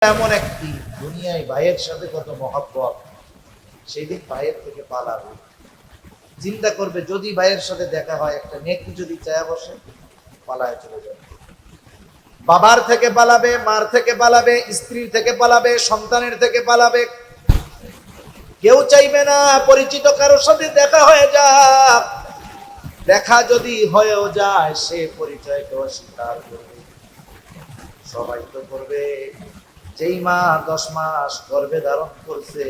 এমন একটি দুনিয়ায় ভাইয়ের সাথে কত মহব্বত, সেই দিন ভাইয়ের থেকে পালাবে। চিন্তা করবে যদি ভাইয়ের সাথে দেখা হয়, একটা নেকি যদি চায়া বসে, পালায় চলে যাবে। বাবার থেকে পালাবে, মার থেকে পালাবে, স্ত্রীর থেকে পালাবে, সন্তানের থেকে পালাবে। কেউ চাইবে না পরিচিত কারোর সাথে দেখা হয়ে যাক। দেখা যদি হয়েও যায়, সে পরিচয়কে অস্বীকার করবে। সবাই তো করবে। যেই মা 10 মাস গর্ভে ধারণ করছে,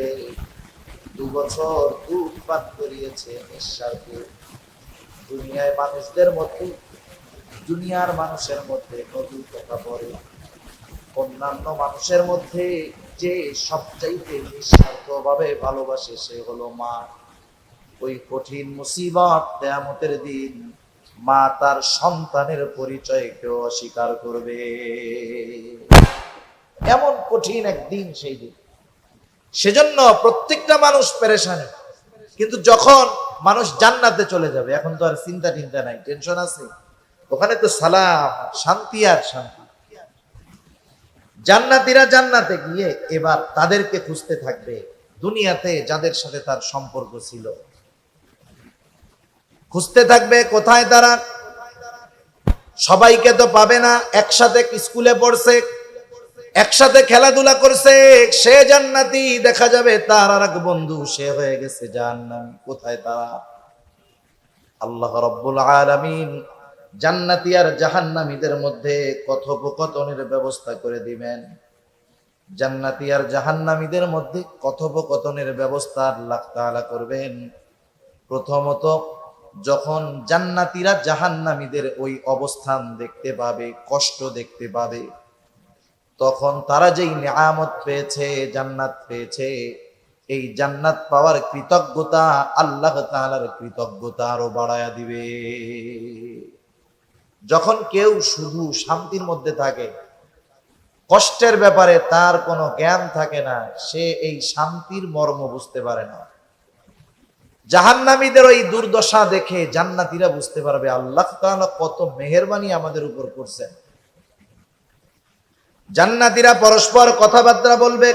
2 বছর দুধ পান করিয়েছে নিঃস্বার্থে, দুনিয়ার মানুষের মধ্যে নদীর কথা পড়ে, অন্যান্য মানুষের মধ্যে যে সবচাইতে নিঃস্বার্থ ভাবে ভালোবাসে সে হলো মা। ওই কঠিন মুসিবত কিয়ামতের দিন মা তার সন্তানের পরিচয়কেও অস্বীকার করবে। এমন কঠিন একদিন সেই দিন। সেজন্য প্রত্যেকটা মানুষ পেরেশান। কিন্তু যখন মানুষ জান্নাতে চলে যাবে, এখন তো আর চিন্তা নাই, টেনশন আছে, ওখানে তো সালাম, শান্তি আর শান্তি। জান্নাতীরা জান্নাতে গিয়ে এবার তাদেরকে খুঁজতে থাকবে, দুনিয়াতে যাদের সাথে তার সম্পর্ক ছিল খুঁজতে থাকবে কোথায় তারা। সবাইকে তো পাবে না, একসাথে স্কুলে পড়ছে, একসাথে খেলাধুলা করছে, সে জান্নাতি, দেখা যাবে তার আর এক বন্ধু সে হয়ে গেছে জাহান্নামী। কোথায় তারা? আল্লাহ রাব্বুল আলামিন জান্নাতি আর জাহান্নামীদের মধ্যে কথোপকথনের ব্যবস্থা করে দিবেন। জান্নাতি আর জাহান্নামীদের মধ্যে কথোপকথনের ব্যবস্থা আল্লাহ তাআলা করবেন। প্রথমত, যখন জান্নাতীরা জাহান্নামীদের ওই অবস্থান দেখতে পাবে, কষ্ট দেখতে পাবে, তখন তারা যেই নিয়ামত পেয়েছে, জান্নাত পেয়েছে, এই জান্নাত পাওয়ার কৃতজ্ঞতা আল্লাহ তাআলার কৃতজ্ঞতা আরো বাড়ায়া দিবে। যখন কেউ শুধু শান্তির মধ্যে থাকে, কষ্টের ব্যাপারে তার কোনো জ্ঞান থাকে না, সে এই শান্তির মর্ম বুঝতে পারে না। জাহান্নামীদের ওই দুর্দশা দেখে জান্নাতীরা বুঝতে পারবে আল্লাহ তাআলা কত মেহেরবানি আমাদের উপর করছেন। জান্নাতীরা পরস্পর কথাবার্তা বলবে,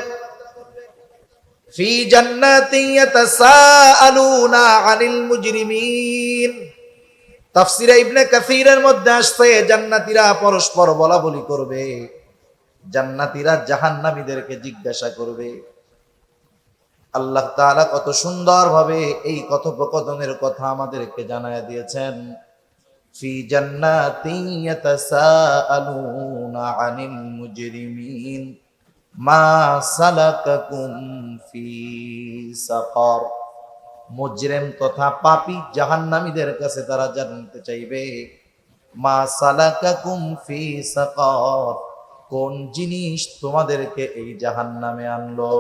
ফি জান্নাতিন ইয়াতাসাআলুনা আনিল মুজরিমিন। তাফসীরে ইবনে কাসীরের মধ্যে আসছে জান্নাতীরা পরস্পর বলাবলি করবে, জান্নাতীরা জাহান্নামীদেরকে জিজ্ঞাসা করবে। আল্লাহ তাআলা কত সুন্দরভাবে এই কথোপকথনের কথা আমাদেরকে জানায়া দিয়েছেন। ফি জান্নাতিন ইয়াতাসাআলুনা আনিল মুজরিমিন মা সালাকাকুম ফি সাকার। মুজরিম তথা পাপী জাহান্নামীদের কাছে তারা জানতে চাইবে, মা সালাকাকুম ফি সাকার, কোন জিনিস তোমাদেরকে এই জাহান্নামে আনলো,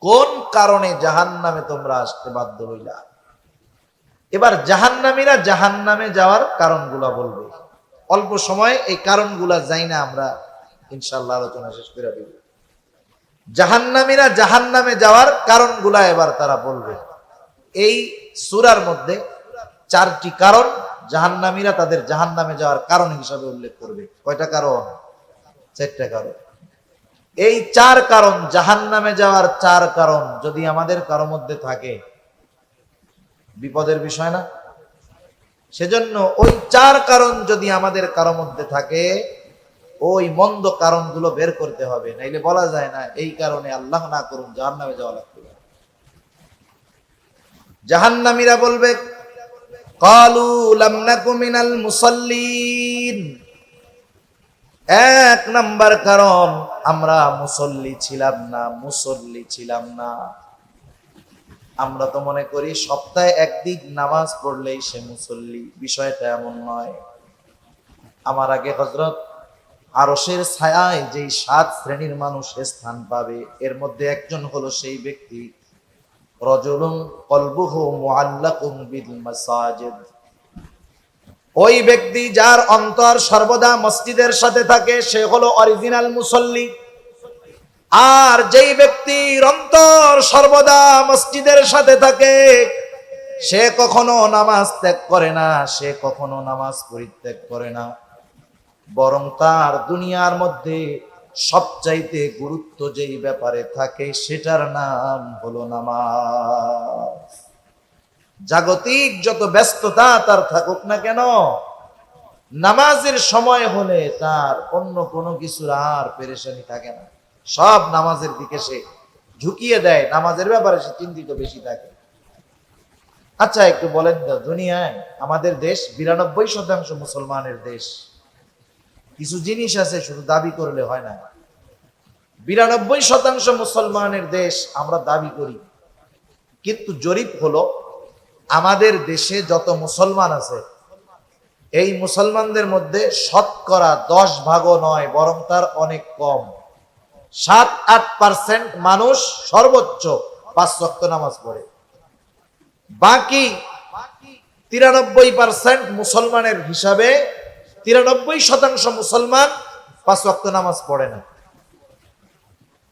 কোন কারণে জাহান্নামে তোমরা আসতে বাধ্য হইলা। এবার জাহান্নামীরা জাহান্নামে যাওয়ার কারণগুলা বলবে। অল্প সময় এই কারণগুলা যাই না, আমরা ইনশাআল্লাহ আলোচনা শেষ করে দিব। জাহান্নামীরা জাহান্নামে যাওয়ার কারণগুলা এবার তারা বলবে। এই সূরার মধ্যে 4টি কারণ জাহান্নামীরা তাদের জাহান্নামে যাওয়ার কারণ হিসাবে উল্লেখ করবে। কয়টা কারণ? 4টা কারণ। এই 4 কারণ, জাহান্নামে যাওয়ার 4 কারণ যদি আমাদের কারো মধ্যে থাকে, বিপদের বিষয় না? সেজন্য ওই 4 কারণ যদি আমাদের কারো মধ্যে থাকে, ওই মন্দ কারণগুলো বের করতে হবে, নাইলে বলা যায় না এই কারণে আল্লাহ না করুন জাহান্নামে যাওয়া লাগবে। জাহান্নামীরা বলবে, ক্বালু লাম নাকু মিনাল মুসাল্লিন। 1 নাম্বার কারণ, আমরা মুসল্লি ছিলাম না। আমরা তো মনে করি সপ্তাহে একদিন নামাজ পড়লেই সে মুসল্লি, বিষয়টা এমন নয়। আমার আগে হযরত আরশের ছায়ায় যেই 7 শ্রেণীর মানুষ স্থান পাবে, এর মধ্যে একজন হলো সেই ব্যক্তি, রাজুলুন কলবুহু মুআল্লাকুম বিল মাসাজিদ। ওই ব্যক্তি যার অন্তর সর্বদা মসজিদের সাথে থাকে, সে হলো অরিজিনাল মুসল্লি। আর যেই ব্যক্তির অন্তর সর্বদা মসজিদের সাথে থাকে, সে কখনো নামাজ ত্যাগ করে না, সে কখনো নামাজ পরিত্যাগ করে না, বরং তার দুনিয়ার মধ্যে সবচাইতে গুরুত্ব যেই ব্যাপারে থাকে সেটার নাম হলো নামাজ। জাগতিক যত ব্যস্ততা তার থাকুক না কেন, নামাজের সময় হলে তার অন্য কোনো কিছুর আর পেরেশানি থাকে না। সব নামাজের দিকে সে ঝুঁকিয়ে দেয়, নামাজের ব্যাপারে সে চিন্তিত বেশি থাকে। আচ্ছা একটু বলেন তো, দুনিয়ায় আমাদের দেশ 92% মুসলমানের দেশ। কিছু জিনিস আছে শুধু দাবি করলে হয় না। 92% মুসলমানের দেশ, আমরা দাবি করি, কিন্তু জরিপ হলো আমাদের দেশে যত মুসলমান আছে এই মুসলমানদের মধ্যে শতকরা 10 ভাগও নয়, বরং তার অনেক কম। 7-8% মানুষ সর্বোচ্চ 5 ওয়াক্ত নামাজ পড়ে। বাকি 93% মুসলমানের হিসাবে 93% মুসলমান 5 ওয়াক্ত নামাজ পড়ে না।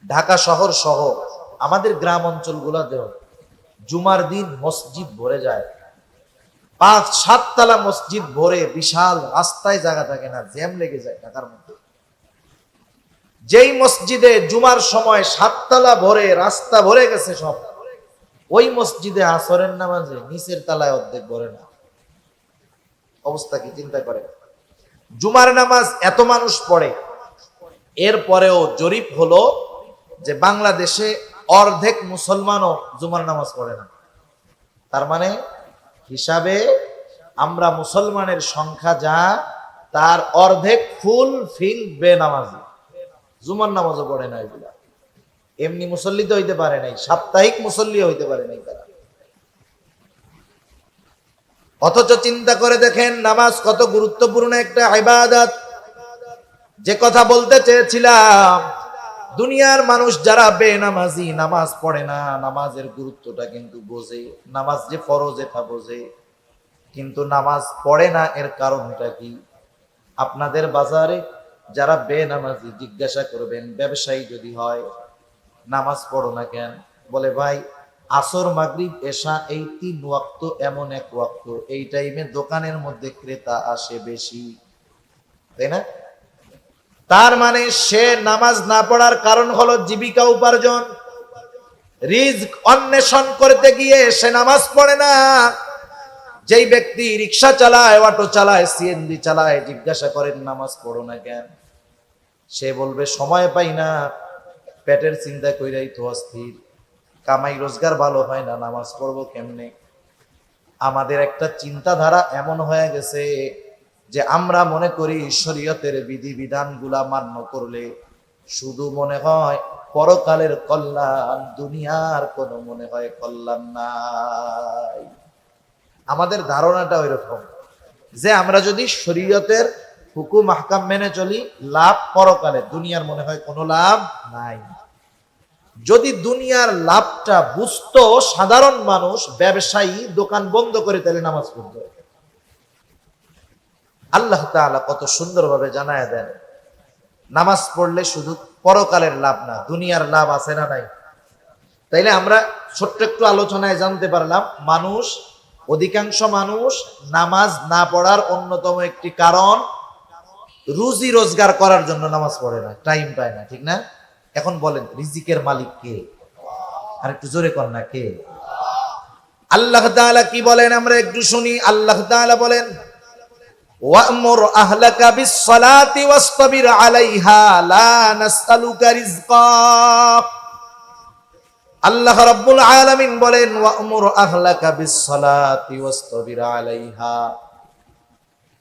ঢাকা শহর সহ আমাদের গ্রাম অঞ্চলগুলোতেও জুমার দিন মসজিদ ভরে যায়, 5-7 তলা মসজিদ ভরে, বিশাল রাস্তায় জায়গা থাকে না, জ্যাম লেগে যায় ঢাকার মধ্যে। যেই মসজিদে জুমার সময় 7 তলা ভরে, রাস্তা ভরে গেছে সব, ওই মসজিদে আসরের নামাজে নিচের তলায় অর্ধেক ভরে না। অবস্থা কি চিন্তা করে। জুমার নামাজ এত মানুষ পড়ে, এরপরেও জরিপ হলো যে বাংলাদেশে অর্ধেক মুসলমানও জুমার নামাজ পড়ে না। তার মানে হিসাবে আমরা মুসলমানের সংখ্যা যা, তার অর্ধেক ফুল ফিল বেনামাজি, জুমার নামাজও পড়ে না। এগুলা এমনি মুসল্লি তো হইতে পারে নাই, সাপ্তাহিক মুসল্লি হইতে পারে নাই তারা। অথচ চিন্তা করে দেখেন নামাজ কত গুরুত্বপূর্ণ একটা ইবাদত। যে কথা বলতে চেয়েছিলাম, দুনিয়ার মানুষ যারা বেনামাজি, নামাজ পড়ে না, নামাজের গুরুত্বটা কিন্তু বোঝে, নামাজ যে ফরজ এটা বোঝে, কিন্তু নামাজ পড়ে না। এর কারণটা কি? আপনাদের বাজারে যারা বেনামাজি, জিজ্ঞাসা করবেন, ব্যবসায়ী যদি হয়, নামাজ পড়ো না কেন? বলে ভাই আসর মাগরিব এশা এই 3 ওয়াক্ত এমন এক ওয়াক্ত, এই টাইমে দোকানের মধ্যে ক্রেতা আসে বেশি, তাই না? তার মানে সে নামাজ না পড়ার কারণ হলো জীবিকা উপার্জন, রিজক অন্বেষণ করতে গিয়ে সে নামাজ পড়ে না। যেই ব্যক্তি রিক্সা চালায়, অটো চালায়, সিএনজি চালায়, জিজ্ঞাসা করেন নামাজ পড়ো না কেন? সে বলবে সময় পাই না, পেটের চিন্তা কইরাই তো অস্থির, কামাই রোজগার ভালো হয় না, নামাজ পড়বো কেমনে? আমাদের একটা চিন্তাধারা এমন হয়ে গেছে যে আমরা মনে করি শরীয়তের বিধিবিধানগুলা মান্য করলে শুধু মনে হয় পরকালের কল্যাণ, দুনিয়ার কোনো মনে হয় কল্যাণ নাই। আমাদের ধারণাটা ওইরকম যে আমরা যদি শরীয়তের হুকুম আহকাম মেনে চলি, লাভ পরকালে, দুনিয়ার মনে হয় কোনো লাভ নাই। যদি দুনিয়ার লাভটা বুঝতো সাধারণ মানুষ, ব্যবসায়ী দোকান বন্ধ করে তাহলে নামাজ পড়তো। আল্লাহ তাআলা কত সুন্দরভাবে জানায় দেন, নামাজ পড়লে শুধু পরকালের লাভ না, দুনিয়ার লাভ আছে না নাই? তাইলে আমরা ছোট্ট একটু আলোচনায় জানতে পারলাম, মানুষ, অধিকাংশ মানুষ নামাজ না পড়ার অন্যতম একটি কারণ রুজি রোজগার করার জন্য নামাজ পড়ে না, টাইম পায় না, ঠিক না? এখন বলেন রিজিকের মালিক কে? আর একটু জোরে কর না, কে? আল্লাহ তাআলা কি বলেন আমরা একটু শুনি। আল্লাহ তাআলা বলেন ওয়া'মুর আহলাকা বিস-সালাতি ওয়াসতাবির আলাইহা লা নাসআলুকা রিজকা। আল্লাহ রাব্বুল আলামিন বলেন ওয়া'মুর আহলাকা বিস-সালাতি ওয়াসতাবির আলাইহা,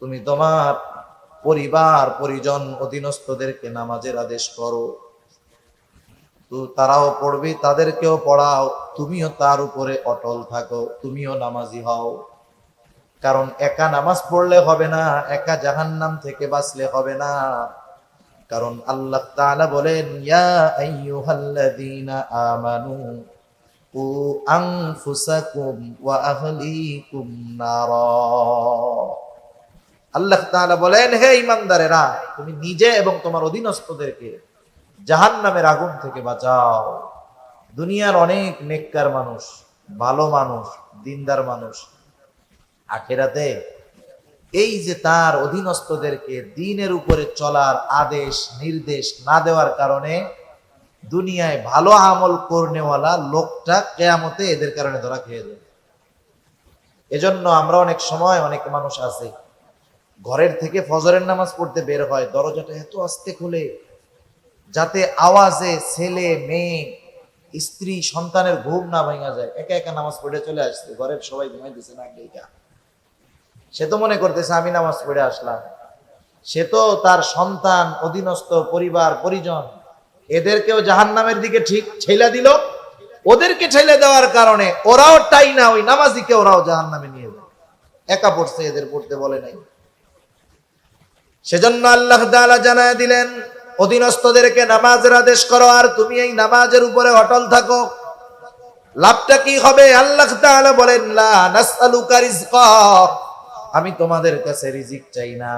তুমি তোমার পরিবার পরিজন অধীনস্থদেরকে নামাজের আদেশ করো, তো তারাও পড়বে, তাদেরকেও পড়াও, তুমিও তার উপরে অটল থাকো, তুমিও নামাজি হও। কারণ একা নামাজ পড়লে হবে না, একা জাহান্নাম থেকে বাঁচলে হবে না। কারণ আল্লাহ তাআলা বলেন ইয়া আইয়ুহাল্লাযীনা আমানু কু আনফুসাকুম ওয়া আহলিকুম নারা। আল্লাহ তাআলা বলেন হে ঈমানদারেরা, তুমি নিজে এবং তোমার অধীনস্থদেরকে জাহান্নামের আগুন থেকে বাঁচাও। দুনিয়ার অনেক নেককার মানুষ, ভালো মানুষ, দিনদার মানুষ, আখিরাতে এই যে তার অধীনস্থদেরকে দ্বীনের উপরে চলার আদেশ নির্দেশ না দেওয়ার কারণে দুনিয়ায় ভালো আমল করনেওয়ালা লোকটা কিয়ামতে এদের কারণে ধরা খেয়ে যাবে। এজন্য আমরা অনেক সময় অনেক মানুষ আছে ঘরের থেকে ফজরের নামাজ পড়তে বের হয়, দরজাটা এত আস্তে খুলে যাতে আওয়াজে ছেলে মেয়ে স্ত্রী সন্তানের ঘুম না ভাঙা যায়, একা একা নামাজ পড়ে চলে আসছে, ঘরের সবাই ঘুমাইতেছে না, সে তো মনে করতেছে আমি নামাজ পড়ে আসলাম, সে তো তার সন্তান অধীনস্থ পরিবার পরিজন এদেরকেও জাহান্নামের দিকে ঠিক ঠেলা দিল, ওদেরকে ঠেলে দেওয়ার কারণে ওরাও টাই না ওই নামাজিকে ওরাও জাহান্নামে নিয়ে যায়, একা পড়ছে, এদের পড়তে বলে নাই। সেজন্য আল্লাহ তাআলা জানায় দিলেন অধীনস্থদেরকে নামাজের আদেশ করো আর তুমি এই নামাজের উপরে অটল থাকো। লাভটা কি হবে? আল্লাহ তাআলা বলেন লা নাসআলুকা রিজকা, আমি তোমাদের কাছে রিজিক চাই না,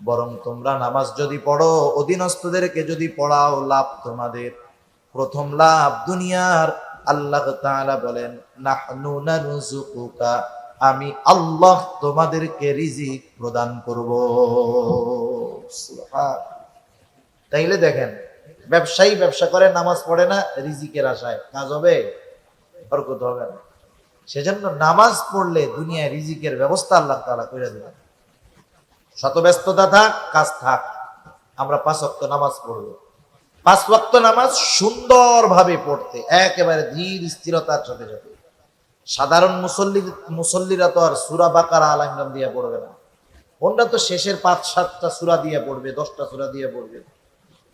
বরং তোমরা নামাজ যদি পড়ো অধীনস্থদেরকে যদি পড়াও লাভ তোমাদের। প্রথম লাভ দুনিয়ার, আল্লাহ তাআলা বলেন নাহনু নারযুকুকা, আমি আল্লাহ তোমাদেরকে রিজিক প্রদান করব। সুবহান। তাইলে দেখেন ব্যবসায়ী ব্যবসা করে নামাজ পড়ে না রিজিকের আশায়, কাজ হবে? বরকত হবে না। সেজন্য নামাজ পড়লে দুনিয়ায় রিজিকের ব্যবস্থা আল্লাহ তাআলা করে দিবেন। শত ব্যস্ততা থাক, কাজ থাক, আমরা 5 ওয়াক্ত নামাজ পড়ব। 5 ওয়াক্ত নামাজ সুন্দরভাবে পড়তে একেবারে ধীর স্থিরতার সাথে সাথে। সাধারণ মুসল্লিরা তো আর সূরা বাকারা আল ইমরান দিয়ে পড়বে না, ওনরা তো শেষের 5-7টা সূরা দিয়ে পড়বে, 10টা সূরা দিয়ে পড়বে।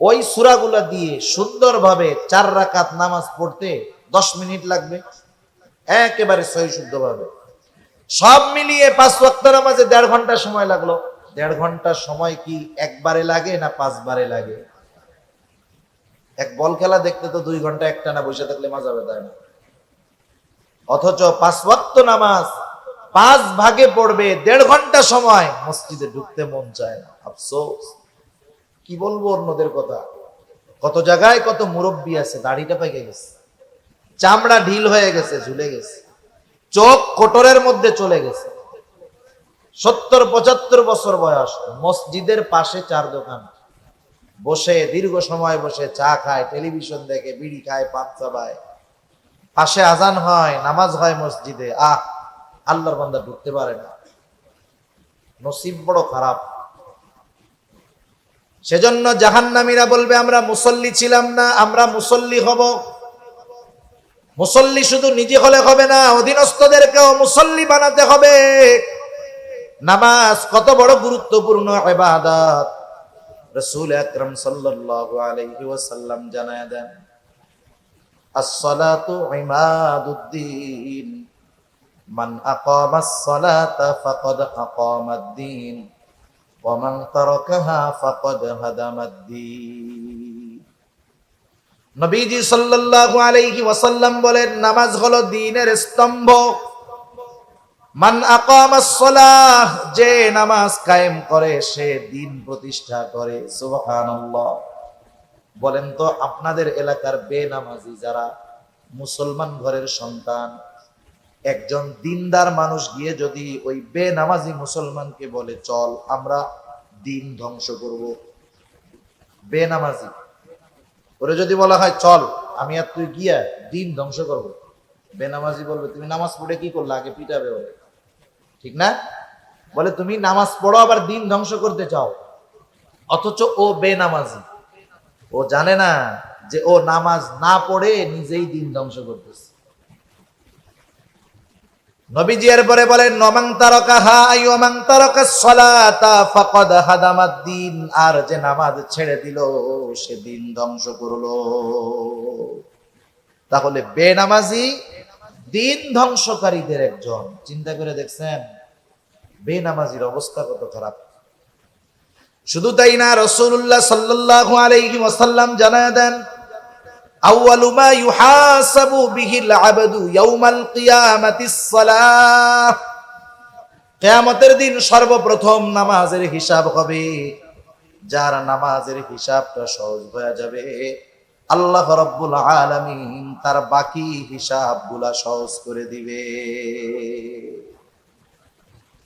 ওই সূরাগুলা দিয়ে সুন্দরভাবে 4 রাকাত নামাজ পড়তে 10 মিনিট লাগবে, একেবারে সহি শুদ্ধভাবে। সব মিলিয়ে 5 ওয়াক্ত নামাজে 1.5 ঘন্টা সময় লাগলো। 1.5 ঘন্টা সময় কি একবারে লাগে না 5 বারে লাগে? এক বল খেলা দেখতে তো 2 ঘন্টা একটানা বসে থাকলে মজা বেদায় না, অথচ 5 ওয়াক্ত নামাজ 5 ভাগে পড়বে, 1.5 ঘন্টা সময়, মসজিদে ঢুকতে মন চায় না। আফসোস, কি বলবো অন্যদের কথা। কত জায়গায় কত মুরব্বী আছে দাড়িটা পেকে গেছে, চামড়া ঢিল হয়ে গেছে, ঝুলে গেছে, চোখ কোটরের মধ্যে চলে গেছে, 70-75 বছর বয়স, মসজিদের পাশে 4 দোকান, বসে দীর্ঘ সময় বসে চা খায়, টেলিভিশন দেখে, বিড়ি খায়, পান চাবায়, পাশে আজান হয়, নামাজ হয় মসজিদে, আল্লাহর বান্দা ঢুকতে পারে না। নসিব বড় খারাপ। সেজন্য জাহান্নামীরা বলবে আমরা মুসল্লি ছিলাম না, আমরা মুসল্লি হব। মুসল্লি শুধু নিজে হলে হবে না, অধীনস্থদেরকেও মুসল্লি বানাতে হবে। নামাজ কত বড় গুরুত্বপূর্ণ ইবাদত, রাসূল আকরাম সাল্লাল্লাহু আলাইহি ওয়াসাল্লাম জানায় দেন, আস-সালাতু ইমাদুদ্দিন, মান আকামাস সালাতা ফাকাদ আকামাদ-দ্বীন ওয়া মান তারাকাহা ফাকাদ হাদামাদ-দ্বীন। নবীজি সাল্লাল্লাহু আলাইহি ওয়াসাল্লাম বলেন নামাজ হলো দ্বীনের স্তম্ভ। মান আকামাস সালাহ, যে নামাজ কায়েম করে সে দ্বীন প্রতিষ্ঠা করে। সুবহানাল্লাহ। বলেন তো আপনাদের এলাকার বেনামাজি যারা মুসলমান ঘরের সন্তান, একজন দিনদার মানুষ গিয়ে যদি ওই বেনামাজি মুসলমানকে বলে চল আমরা দিন ধ্বংস করব, বেনামাজি ওরে যদি বলা হয় চল আমি আর তুই গিয়া দিন ধ্বংস করব, বেনামাজি বলবে তুমি নামাজ পড়ে কি করলে, আগে পিটাবে ওরে, ঠিক না? বলে তুমি নামাজ পড়ো আবার দিন ধ্বংস করতে চাও। অথচ ও বেনামাজি, ও জানে না যে ও নামাজ না পড়ে নিজেই দিন ধ্বংস করতেছে। নবীজি এরপরে বলেন নমান তারাকাহা আইয়ামান তারাকাস সালাতা ফাকাদ হাদামাদ-দ্বীন, আর যে নামাজ ছেড়ে দিল সে দিন ধ্বংস করলো। তাহলে বেনামাজি দিন ধ্বংসকারীদের একজন। চিন্তা করে দেখছেন বেনামাজির অবস্থা কত খারাপ। শুধু তাই না, রাসূলুল্লাহ সাল্লাল্লাহু আলাইহি ওয়াসাল্লাম জানায় দেন আউয়ালু মা ইউহাসাবু বিহিল আবদু ইয়াউমাল কিয়ামাতিস সালাহ, কিয়ামতের দিন সর্বপ্রথম নামাজের হিসাব হবে। যার নামাজের হিসাবটা সহজ হয়ে যাবে, আল্লাহ রাব্বুল আলামিন তার বাকি হিসাবগুলা সহজ করে দিবে।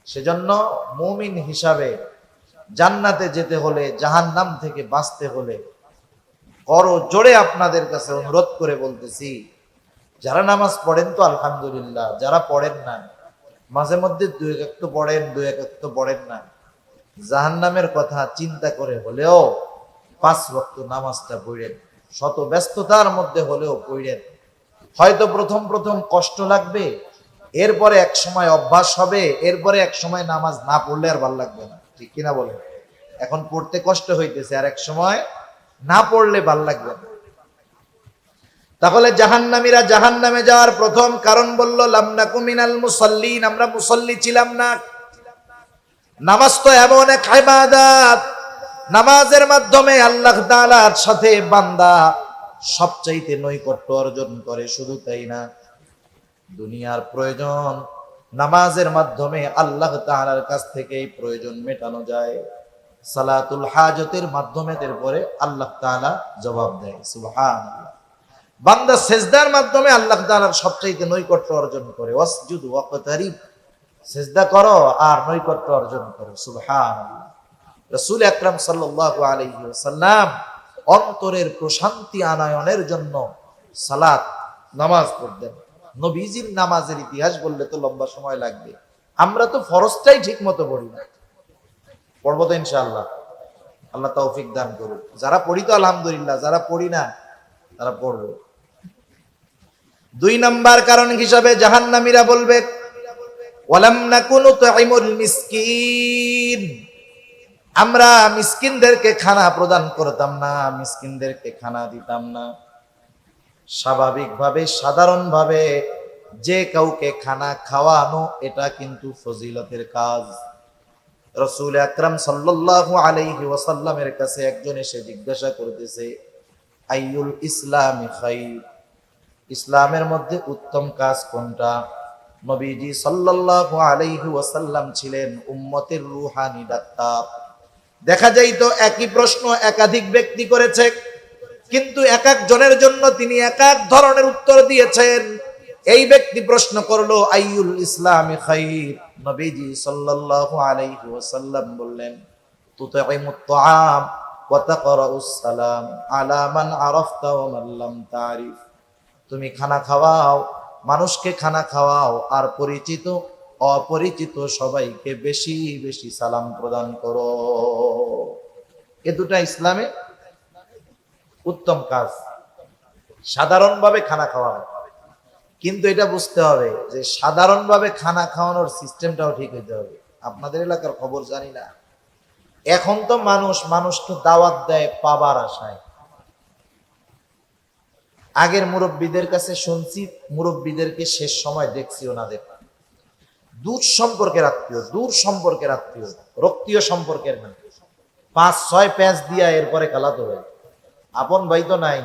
সেজন্য মুমিন হিসাবে জান্নাতে যেতে হলে জাহান্নাম থেকে বাঁচতে হলে করো জোরে আপনাদের কাছে অনুরোধ করে বলতেছি, যারা নামাজ পড়েন তো আলহামদুলিল্লাহ, যারা পড়েন না মাঝে মধ্যে দুই এক তো পড়েন, দুই এক তো পড়েন না, জাহান্নামের কথা চিন্তা করে হলেও 5 ওয়াক্ত নামাজটা পড়েন, শত ব্যস্ততার মধ্যে হলেও পড়েন। হয়তো প্রথম প্রথম কষ্ট লাগবে, এরপরে এক সময় অভ্যাস হবে, এরপরে এক সময় নামাজ না পড়লে আর ভালো লাগবে না, ঠিক কিনা বলেন? এখন পড়তে কষ্ট হইতেছে, আর এক সময় না পড়লে ভাল লাগবে না। তাহলে জাহান্নামীরা জাহান্নামে যাওয়ার প্রথম কারণ বলল লাম নাকু মিনাল মুসাল্লিন, আমরা মুসল্লি ছিলাম না। নামাজ তো এমন এক ইবাদত, নামাজের মাধ্যমে আল্লাহ তাআলার সাথে বান্দা সবচাইতে নৈকট্য অর্জন করে। শুধু তাই না, দুনিয়ার প্রয়োজন নামাজের মাধ্যমে আল্লাহ তাআলার কাছ থেকে প্রয়োজন মেটানো যায়। সালাতুল হাজতের মাধ্যমে এরপরে আল্লাহ তাআলা জবাব দেয়। সুবহানাল্লাহ। বান্দা সেজদার মাধ্যমে আল্লাহ তাআলার সবচাইতে নৈকট্য অর্জন করে। ওয়াসজুদ ওয়াকতারিব, সেজদা করো আর নৈকট্য অর্জন করো। সুবহানাল্লাহ। রাসূল আকরাম সাল্লাল্লাহু আলাইহি ওয়াসাল্লাম অন্তরের প্রশান্তি আনয়নের জন্য সালাত নামাজ পড়তেন। নবীজির নামাজের ইতিহাস বললে তো লম্বা সময় লাগবে, আমরা তো ফরজটাই ঠিক মতো পড়ি না। পড়বো তো ইনশাআল্লাহ, আল্লাহ তৌফিক দান করুন। যারা পড়ি তো আলহামদুলিল্লাহ, যারা পড়ি না তারা পড়বো। 2 নাম্বার কারণ হিসাবে জাহান্নামীরা বলবে ওয়ালাম নাকুনু তুইমুল মিসকিন, আমরা মিসকিনদেরকে খানা প্রদান করতাম না, মিসকিনদেরকে খানা দিতাম না। স্বাভাবিকভাবে সাধারণভাবে যে কাউকে খানা খাওয়ানো এটা কিন্তু ফজিলতের কাজ। রাসূল আকরাম সাল্লাল্লাহু আলাইহি ওয়াসাল্লামের কাছে একজন এসে জিজ্ঞাসা করতেছে আইয়ুল ইসলামি খায়র, ইসলামের মধ্যে উত্তম কাজ কোনটা? নবীজি সাল্লাল্লাহু আলাইহি ওয়াসাল্লাম ছিলেন উম্মতের রূহানি ডাক্তার। দেখা যায় তো একই প্রশ্ন একাধিক ব্যক্তি করেছে, কিন্তু এক এক জনের জন্য তিনি এক এক ধরনের উত্তর দিয়েছেন। এই ব্যক্তি প্রশ্ন করলো আইয়ুল ইসলামি খায়র, নবীজি সাল্লাল্লাহু আলাইহি ওয়াসাল্লাম বললেন তুতঈমুত তাআম ওয়া তাকরাউস সালাম আলা মান আরাফতা ওয়া মান লাম তারিফ, তুমি খানা খাওয়াও, মানুষকে খানা খাওয়াও, আর পরিচিত অপরিচিত সবাইকে বেশি বেশি সালাম প্রদান করো। এ দুটা ইসলামে উত্তম কাজ। সাধারণভাবে খানা খাওয়ানো, কিন্তু এটা বুঝতে হবে যে সাধারণভাবে খানা খাওয়ানোর সিস্টেমটাও ঠিক হইতে হবে। আপনাদের এলাকার খবর জানি না, এখন তো মানুষকে দাওয়াত দেয় পাবার আশায়। আগের মুরব্বীদের কাছে শুনছি, মুরব্বীদেরকে শেষ সময় দেখছি ওনাদের দূর সম্পর্কের আত্মীয়, দূর সম্পর্কের আত্মীয়, রক্তীয় সম্পর্কের না, 5-6 প্যাঁচ দিয়া এরপরে খালাতো ভাই। আপন ভাই তো নাই,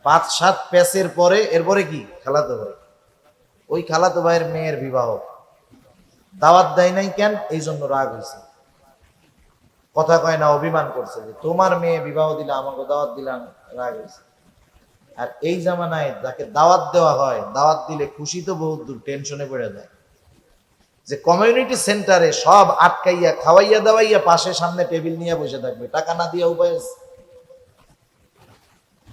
5-7 প্যাঁচের পরে এরপরে কি খালাতো ভাই। ওই খালাতো ভাইয়ের মেয়ের বিবাহ, দাওয়াত দেয় নাই কেন? এই জন্য রাগ হয়েছে, কথা কয় না, অভিমান করছে যে তোমার মেয়ে বিবাহ দিলে আমাকে দাওয়াত দিলাম, রাগ হয়েছে। আর এই জামানায় যাকে দাওয়াত দেওয়া হয়, দাওয়াত দিলে খুশি তো বহুত দূর, টেনশনে পড়ে যায় যে কমিউনিটি সেন্টারে সব আটকাইয়া খাওয়াইয়া দাওয়াইয়া পাশে সামনে টেবিল নিয়ে বসে থাকবে, টাকা না দিয়ে উপায় আছে?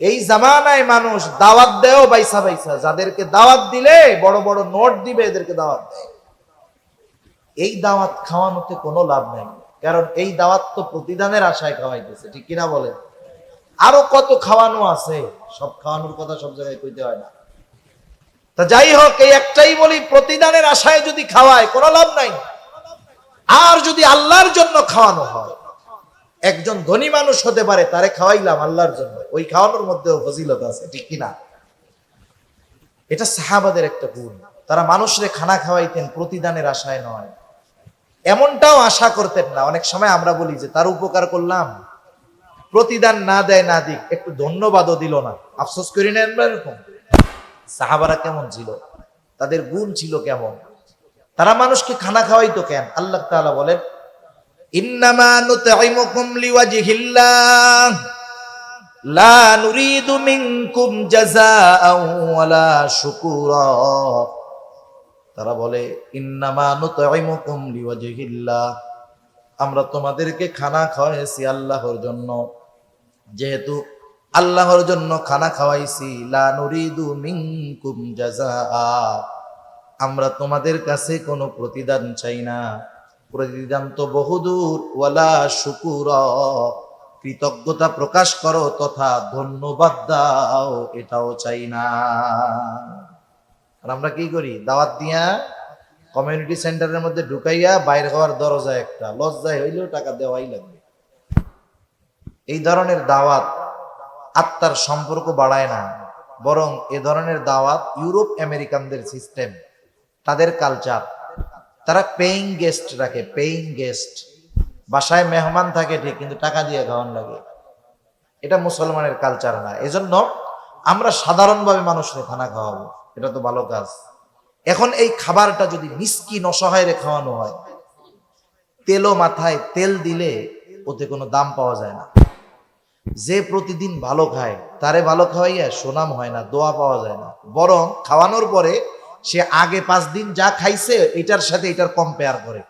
এই জামানায় মানুষ দাওয়াত দেও বাইসা বাইসা, যাদেরকে দাওয়াত দিলে বড় বড় নোট দিবে এদেরকে দাওয়াত দেয়। এই দাওয়াত খাওয়ানোতে কোনো লাভ নেই, কারণ এই দাওয়াত তো প্রতিদানের আশায় খাওয়াইতেছে, ঠিক কিনা বলেন? আরো কত খাওয়ানো আছে, সব খাওয়ানোর কথা সব জায়গায় কইতে হয় না। তা যাই হোক, এই একটাই বলি, প্রতিদানের আশায় যদি খাওয়ায় কোনো লাভ নাই। আর যদি আল্লাহর জন্য খাওয়ানো হয়, একজন ধনী মানুষ হতে পারে, তারে খাওয়াইলাম আল্লাহর জন্য, ওই খাওয়ানোর মধ্যেও ফজিলত আছে, ঠিক কিনা? এটা সাহাবাদের একটা গুণ, তারা মানুষরে খানা খাওয়াইতেন প্রতিদানের আশায় নয়। এমনটাও আশা করতেন না। অনেক সময় আমরা বলি যে তার উপকার করলাম, প্রতিদান না দেয় না দিক, একটু ধন্যবাদও দিল না, আফসোস করি না এরকম। সাহাবারা কেমন ছিল, তাদের গুণ ছিল কেমন? তারা মানুষকে খানা খাওয়াইতো কেন? আল্লাহ তাআলা বলেন ইন্নামা নুতঈমুকুম লিওয়াজহিল্লাহ লা নুরিদু মিনকুম জাযাআও ওয়ালা শুকুরা, তারা বলে ইন্নামা নুতঈমুকুম লিওয়াজহিল্লাহ, আমরা তোমাদেরকে খানা খাওয়াইছি আল্লাহর জন্য। যেহেতু আল্লাহর জন্য খানা খাওয়াইছি, লা নুরিদু মিনকুম জাযাআ, আমরা তোমাদের কাছে কোনো প্রতিদান চাই না। প্রতিদান তো বহুদূর, ওয়ালা শুকুরা, কৃতজ্ঞতা প্রকাশ করো তথা ধন্যবাদ দাও, এটাও চাই না। আর আমরা কি করি? দাওয়াত দিয়া কমিউনিটি সেন্টারের মধ্যে ঢুকাইয়া বাইর হওয়ার দরজা একটা, লজ্জায় হইলেও টাকা দেওয়াই লাগবে। এই ধরনের দাওয়াত আত্মার সম্পর্ক বাড়ায় না, বরং এ ধরনের দাওয়াত ইউরোপ আমেরিকানদের সিস্টেম, তাদের কালচার। তারা পেইং গেস্ট রাখে, পেইং গেস্ট। বাসায় মেহমান থাকে ঠিক, কিন্তু টাকা দিয়ে খাওয়ান লাগে। এটা মুসলমানের কালচার না। এজন্য আমরা সাধারণভাবে মানুষকে খানা খাওয়াবো, এটা তো ভালো কাজ। এখন এই খাবারটা যদি মিসকিন অসহায়রে খাওয়ানো হয়, তেলও মাথায় তেল দিলে ওতে কোনো দাম পাওয়া যায় না। যে প্রতিদিন ভালো খায় তারে ভালো খাওয়াইয়া সুনাম হয় না, দোয়া পাওয়া যায় না। বরং খাওয়ানোর পরে সে আগে 5 দিন যা খাইছে এটার সাথে এটার কম্পেয়ার করে,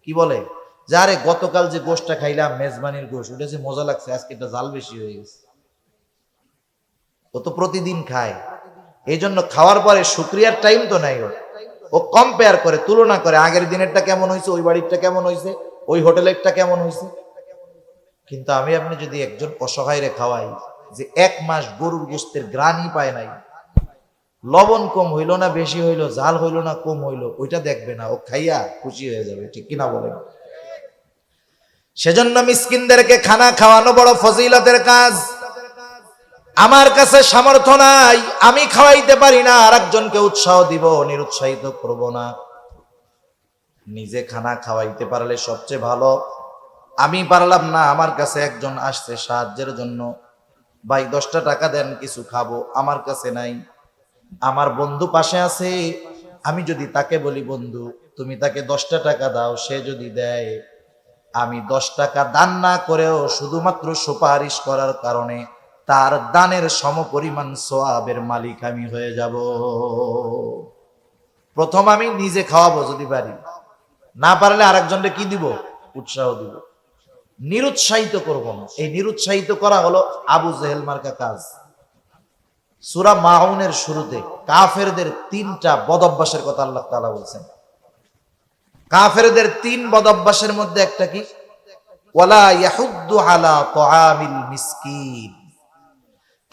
কি বলে, যারে গতকাল যে গোশটা খাইলাম মেজবানির গোশ, ওটা যে মজা লাগছে, আজকে এটা জাল বেশি হয়ে গেছে। ও তো প্রতিদিন খায়, এই জন্য খাওয়ার পরে শুকরিয়ার টাইম তো নাই ওর। ও কম্পেয়ার করে, তুলনা করে, আগের দিনেরটা কেমন হয়েছে, ওই বাড়িরটা কেমন হয়েছে, ওই হোটেলেরটা কেমন হয়েছে। কিন্তু আমি আপনি যদি একজন অসহায়রে খাওয়াই, যে 1 মাস গরুর গোশতের গ্রানই পায় নাই, লবণ কম হইল না বেশি হইল, ঝাল হইল না কম হইল, ওইটা দেখবে না, ও খাইয়া খুশি হয়ে যাবে, ঠিক কিনা বলেন? সেজন্য মিসকিনদেরকে খানা খাওয়ানো বড় ফজিলতের কাজ। আমার কাছে সামর্থ্য নাই, আমি খাওয়াইতে পারি না, আরেকজনকে উৎসাহ দিব, নিরুৎসাহিত করব না। নিজে খানা খাওয়াইতে পারলে সবচেয়ে ভালো। আমি পারলাম না, আমার কাছে একজন আসছে সাহায্যের জন্য, ভাই 10টা টাকা দেন কিছু খাবো, আমার কাছে নাই। আমার বন্ধু পাশে আছে, আমি যদি তাকে বলি বন্ধু তুমি তাকে 10টা টাকা দাও, সে যদি দেয়, আমি 10 টাকা দান না করেও শুধুমাত্র সুপারিশ করার কারণে তার দানের সমপরিমাণ সওয়াবের মালিক আমি হয়ে যাব। প্রথম আমি নিজে খাওয়াবো যদি পারি, না পারলে আরেকজনকে কি দিব? উৎসাহ দিব, নিরুৎসাহিত করব না। এই নিরুৎসাহিত করা হলো আবু জেহেল মার্কা কাজ। সূরা মাউনের শুরুতে কাফেরদের 3টা বদঅভ্যাসের কথা আল্লাহ তাআলা বলছেন। কাফেরদের 3 বদঅভ্যাসের মধ্যে একটা কি? ওয়ালা ইয়াহুদ্দু আলা তাআমিল মিসকিন,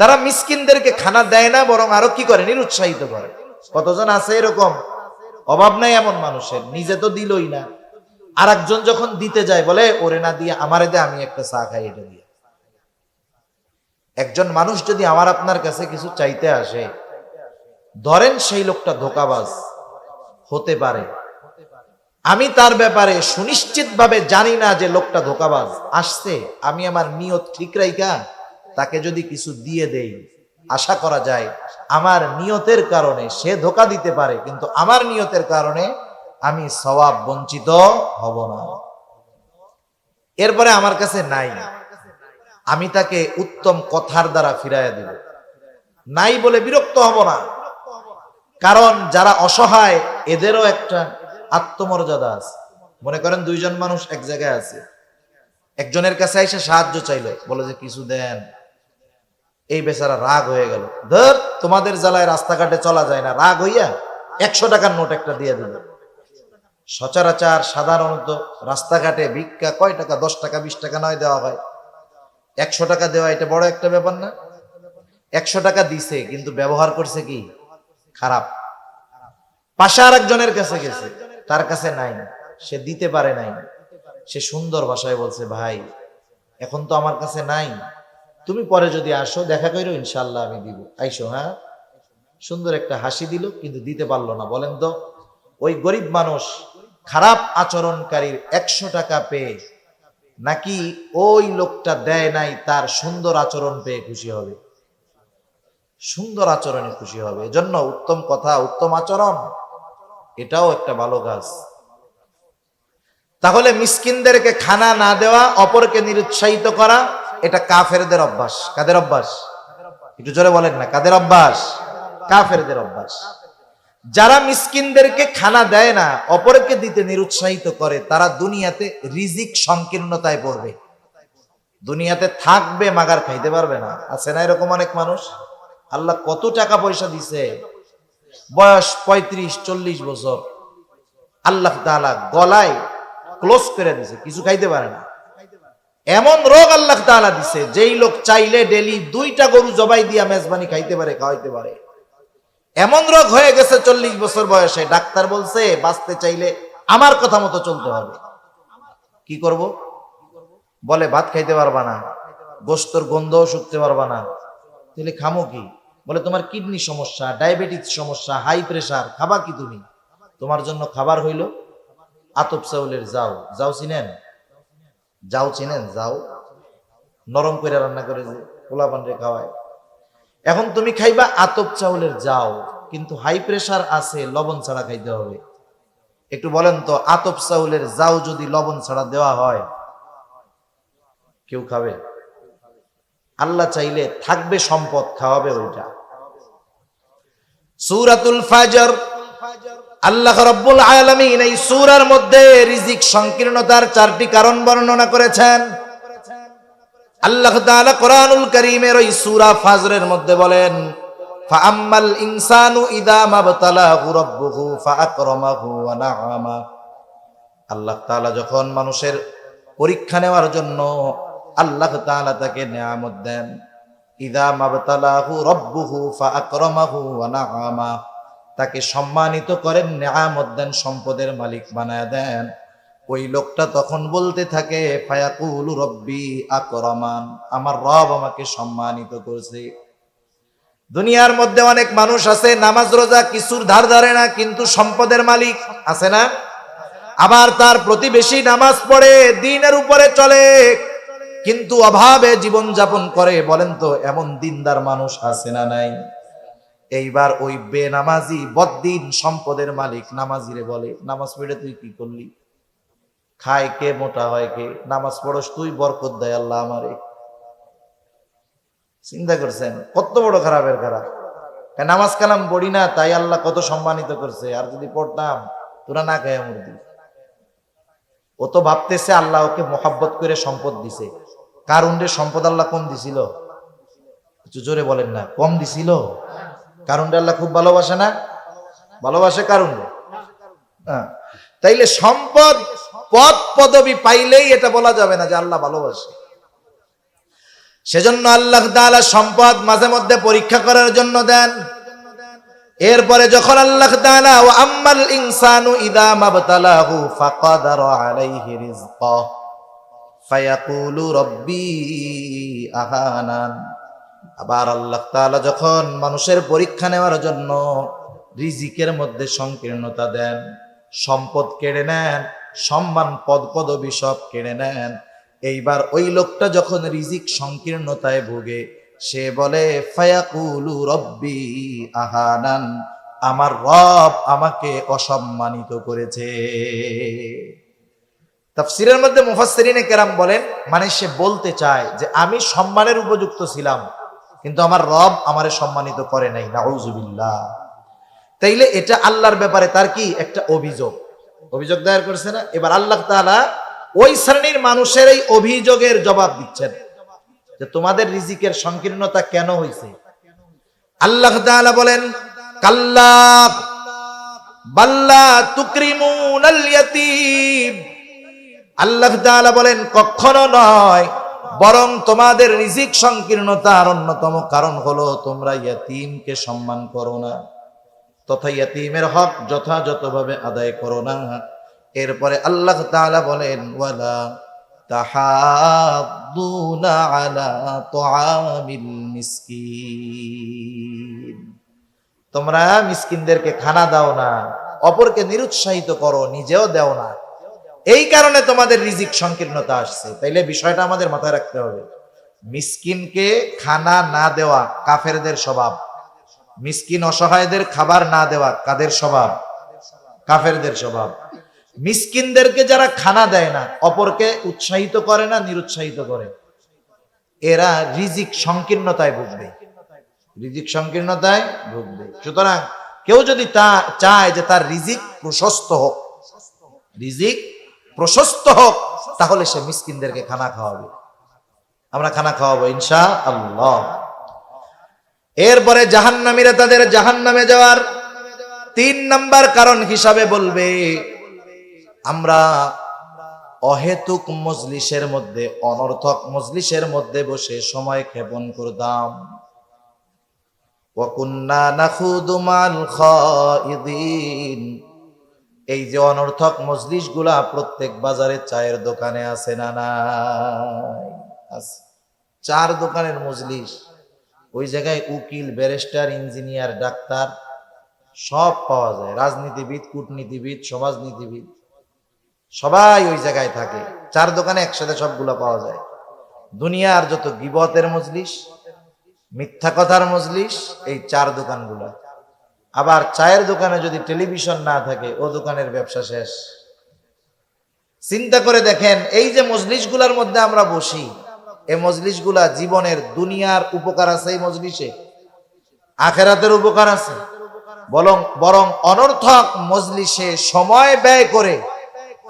তারা মিসকিনদেরকে খানা দেয় না, বরং আরো কি করে? নিরুৎসাহিত করে। কতজন আছে এরকম? অভাব নাই এমন মানুষের, নিজে তো দিলই না, আরেকজন যখন দিতে যায় বলে ওরে না দিয়ে আমারে দে, আমি একটা চা খাই এটা দিয়ে। একজন মানুষ যদি আমার আপনার কাছে কিছু চাইতে আসে, ধরেন সেই লোকটা ধোঁকাবাজ হতে পারে, আমি তার ব্যাপারে সুনিশ্চিতভাবে জানি না যে লোকটা ধোঁকাবাজ আসছে, আমি আমার নিয়ত ঠিক রাইখা তাকে যদি কিছু দিয়ে দেই, আশা করা যায় আমার নিয়তের কারণে সে ধোঁকা দিতে পারে, কিন্তু আমার নিয়তের কারণে আমি সওয়াব বঞ্চিত হব না। এরপরে আমার কাছে নাই, আমি তাকে উত্তম কথার দ্বারা ফিরাইয়া দিব, নাই বলে বিরক্ত হব না। কারণ যারা অসহায় এদেরও একটা আত্মমর্যাদা আছে। মনে করেন 2 জন মানুষ এক জায়গায় আছে, একজনের কাছে এসে সাহায্য চাইলো, বলে যে কিছু দেন, এই বেচারা রাগ হয়ে গেল, ধর তোমাদের জ্বালায় রাস্তাঘাটে চলা যায় না, রাগ হইয়া 100 টাকার নোট একটা দিয়ে দিল। সচরাচর সাধারণত রাস্তাঘাটে ভিক্ষা কয় টাকা? 10 টাকা 20 টাকা নয় দেওয়া হয়। 100 টাকা দেওয়া এটা বড় একটা ব্যাপার না? 100 টাকা দিছে, কিন্তু ব্যবহার করছে কি? খারাপ। পাশে আরেকজনের কাছে গেছে, তার কাছে নাই, সে দিতে পারে নাই, সে সুন্দর ভাষায় বলছে ভাই এখন তো আমার কাছে নাই, তুমি পরে যদি আসো দেখা কইরো, ইনশাআল্লাহ আমি দিব, আইসো। হ্যাঁ, সুন্দর একটা হাসি দিল, কিন্তু দিতে পারলো না। বলেন তো ওই গরিব মানুষ খারাপ আচরণকারীর 100 টাকা পেয়ে নাকি ওই লোকটা দেয় নাই তার সুন্দর আচরণ পেয়ে খুশি হবে? সুন্দর আচরণে খুশি হবে। এজন্য উত্তম কথা, উত্তম আচরণ, এটাও একটা ভালো কাজ। তাহলে মিসকিনদেরকে খানা না দেওয়া, অপরকে নিরুৎসাহিত করা, এটা কাফেরদের অভ্যাস। কাদের অভ্যাস? একটু জোরে বলেন না, কাদের অভ্যাস? কাফেরদের অভ্যাস। যারা মিসকিনদেরকে খানা দেয় না, অপরকে দিতে নিরুৎসাহিত করে, তারা দুনিয়াতে রিজিক সংকীর্ণতায় পড়বে। দুনিয়াতে থাকবে মাগার খাইতে পারবে না। আছে না এরকম অনেক মানুষ? আল্লাহ কত টাকা পয়সা দিছে, বয়স 35-40 বছর, আল্লাহ তাআলা গলায় ক্লোজ করে দিছে, কিছু খাইতে পারে না। এমন রোগ আল্লাহ তাআলা দিছে, যেই লোক চাইলে ডেলি 2টা গরু জবাই দিয়া মেজবানি খাইতে পারে, খাওয়াইতে পারে। এমন রোগ হয়ে গেছে 40 বছর বয়সে, ডাক্তার বলছে বাঁচতে চাইলে আমার কথা মতো চলতে হবে। কি করব? বলে ভাত খাইতে পারবা না, গোশতর গন্ধও শুকতে পারবা না, তাহলে খামো কি? বলে তোমার কিডনি সমস্যা, ডায়াবেটিস সমস্যা, হাই প্রেসার, খাবা কি তুমি? তোমার জন্য খাবার হইল আতপ চাউলের যাও। যাও চিনেন? যাও চিনেন? যাও নরম করে রান্না করে যে পোলা পান্ডে খাওয়ায়। এখন তুমি খাইবা আতপ চাউলের যাও, কিন্তু হাই প্রেসার আছে, লবণ ছাড়া খাইতে হবে। একটু বলেন তো, আতপ চাউলের যাও যদি লবণ ছাড়া দেওয়া হয়, কেউ খাবে? আল্লাহ চাইলে থাকবে সম্পদ, খাওয়াবে ওইটা। সূরাতুল ফাজর, আল্লাহ রাব্বুল আলামিন এই সূরার মধ্যে রিজিক সংকীর্ণতার 4টি কারণ বর্ণনা করেছেন। আল্লাহ তাআলা কোরআনুল কারীমের ওই সূরা ফাজরের মধ্যে বলেন, ফাআম্মাল ইনসানু ইযা মাবতালাহু রাব্বুহু ফাআকরামাহু ওয়া না'আমা। আল্লাহ তাআলা যখন মানুষের পরীক্ষা নেওয়ার জন্য আল্লাহ তাআলা তাকে নিয়ামত দেন, ইযা মাবতালাহু রাব্বুহু ফাআকরামাহু ওয়া না'আমা, তাকে সম্মানিত করেন, নিয়ামত দেন, সম্পদের মালিক বানায় দেন। ওই লোকটা তখন বলতে থাকে, ফায়াকুলু রব্বি আকরামান, আমার রব আমাকে সম্মানিত করেছে। দুনিয়ার মধ্যে অনেক মানুষ আছে, নামাজ রোজা কিছুর ধার ধারে না, কিন্তু সম্পদের মালিক আছে না? আবার তার প্রতিবেশী নামাজ পড়ে, দ্বীনের উপরে চলে, কিন্তু অভাবে জীবন যাপন করে। বলেন তো, এমন দিনদার মানুষ আছে না নাই? এইবার ওই বেনামাজি বদ্দিন সম্পদের মালিক নামাজিরে বলে, নামাজ পড়ে তুই কি করলি? খায় কে, মোটা হয় কে? নামাজ পড়স তুই, বরকত দেয় আল্লাহ আমারে। চিন্তা করছেন কত বড় খারাপের খারাপ? নামাজ কালাম পড়ি না, তাই আল্লাহ কত সম্মানিত করছে, আর যদি পড়তাম তোরা না খায় মুরগি। ও তো ভাবতেছে আল্লাহ ওকে মোহাব্বত করে সম্পদ দিছে। কারুনরে সম্পদ আল্লাহ কম দিছিল? একটু জোরে বলেন না, কম দিছিল? কারুনরে আল্লাহ খুব ভালোবাসে না? ভালোবাসে কারুনরে? হ্যাঁ। তাইলে সম্পদ, পদ পদবি পাইলেই এটা বলা যাবে না যে আল্লাহ ভালোবাসে। সেজন্য আল্লাহ তাআলা সম্পদ মাঝে মধ্যে পরীক্ষা করার জন্য দেন। এরপরে যখন আল্লাহ তাআলা ওয়া আম্মাল ইনসানু ইযা মাবতালাহু ফাকাদারা আলাইহি রিজকা ফায়াকুলু রব্বি আহানান, আবার আল্লাহ তাআলা যখন মানুষের পরীক্ষা নেওয়ার জন্য রিজিকের মধ্যে সংকীর্ণতা দেন, সম্পদ কেড়ে নেন, সম্মান পদ পদবি সব কেড়ে নেন, এইবার ওই লোকটা যখন রিজিক সংকীর্ণতায় ভোগে, সে বলে ফায়াকুলু রব্বি আহানান, আমার রব আমাকে অসম্মানিত করেছে। তাফসীরের মধ্যে মুফাসসিরিনে কেরাম বলেন, মানে সে বলতে চায় যে আমি সম্মানের উপযুক্ত ছিলাম, কিন্তু আমার রব আমারে সম্মানিত করে নাই। নাউযুবিল্লাহ। তাইলে এটা আল্লাহর ব্যাপারে তার কি একটা অভিযোগ দায়ের করছে না? এবার আল্লাহ তাআলা ওই শ্রেণীর মানুষের এই অভিযোগের জবাব দিচ্ছেন যে তোমাদের রিজিকের সংকীর্ণতা কেন হয়েছে। আল্লাহ তাআলা বলেন, কাল্লা বাল্লা তুকরিমুনাল ইয়াতীম। আল্লাহ তাআলা বলেন কখনো নয়, বরং তোমাদের রিজিক সংকীর্ণতার অন্যতম কারণ হলো তোমরা ইয়াতীমকে সম্মান করো না, তথা ইয়াতীমের হক যথাযথভাবে আদায় করো না। এরপরে আল্লাহ তাআলা বলেন, ওয়ালা তাহাদ্দুনা আলা তুআমিল মিসকিন, তোমরা মিসকিনদেরকে খানা দাও না, অপরকে নিরুৎসাহিত করো, নিজেও দাও না। এই কারণে তোমাদের রিজিক সংকীর্ণতা আসছে। তাইলে বিষয়টা আমাদের মাথায় রাখতে হবে, মিসকিনকে খানা না দেওয়া কাফেরদের স্বভাব, মিসকিন অসহায়দের খাবার না দেওয়া কাদের স্বভাব? কাফেরদের স্বভাব। মিসকিনদেরকে যারা খানা দেয় না, অপরকে উৎসাহিত করে না, নিরুৎসাহিত করে, এরা রিজিক সংকীর্ণতায় ভুগবে, রিজিক সংকীর্ণতায় ভুগবে। সুতরাং কেউ যদি চায় যে তার রিজিক প্রশস্ত হোক, রিজিক প্রশস্ত হোক, তাহলে সে মিসকিনদেরকে খানা খাওয়াবে। আমরা খানা খাওয়াবো ইনশাআল্লাহ। এরপরে জাহান্নামীরা তাদের জাহান্নামে যাওয়ার 3 নাম্বার কারণ হিসাবে বলবে, আমরা অহেতুক মজলিসের মধ্যে, অনর্থক মজলিসের মধ্যে বসে সময় ক্ষেপণ করতাম। ওয়া কুন্না নাখুদু মাল খাইদিন। এই যে অনর্থক মজলিসগুলা প্রত্যেক বাজারে চায়ের দোকানে আছে না নাই? আছে। চার দোকানের মজলিস, ওই জায়গায় উকিল, ব্যারিস্টার, ইঞ্জিনিয়ার, ডাক্তার সব পাওয়া যায়। রাজনীতিবিদ, কূটনীতিবিদ, সমাজনীতিবিদ সবাই ওই জায়গায় থাকে। চার দোকানে একসাথে সবগুলো পাওয়া যায়। দুনিয়ার যত গীবতের মজলিস, মিথ্যা কথার মজলিস, এই চার দোকানগুলো। আবার চায়ের দোকানে যদি টেলিভিশন না থাকে, ও দোকানের ব্যবসা শেষ। চিন্তা করে দেখেন, এই যে মজলিসগুলোর মধ্যে আমরা বসি, এই মজলিসগুলা জীবনের দুনিয়ার উপকার আছে এই মজলিসে, আখেরাতের উপকার আছে। বরং অনর্থক মজলিসে সময় ব্যয় করে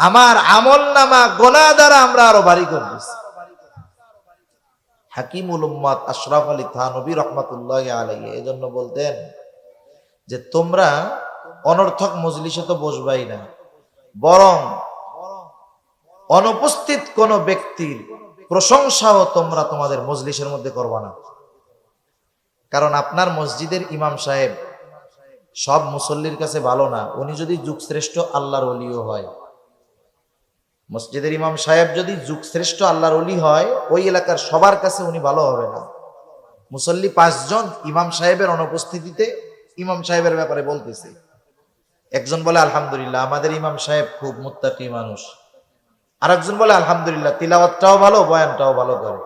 আমার আমলনামা গোনা দ্বারা আমরা আরো ভারী করতেছি। হাকিমুল উম্মাত আশরাফ আলী থানভী রাহমাতুল্লাহি আলাইহি এজন্য বলতেন যে তোমরা অনর্থক মজলিসে তো বসবাই না, বরং অনুপস্থিত কোন ব্যক্তির প্রশংসাও তোমরা তোমাদের মজলিসের মধ্যে করবা না। কারণ আপনার মসজিদের ইমাম সাহেব সব মুসল্লির কাছে ভালো না। উনি যদি যুগশ্রেষ্ঠ আল্লাহর ওলিও হয়, মসজিদের ইমাম সাহেব যদি যুগশ্রেষ্ঠ আল্লাহর ওলি হয়, ওই এলাকার সবার কাছে উনি ভালো হবে না। মুসল্লি 5 জন ইমাম সাহেবের অনুপস্থিতিতে ইমাম সাহেবের ব্যাপারে বলতেছে। একজন বলে আলহামদুলিল্লাহ, আমাদের ইমাম সাহেব খুব মুত্তাকি মানুষ। আরেকজন বলে আলহামদুলিল্লাহ, তিলাওয়াতটাও ভালো, বয়ানটাও ভালো করে।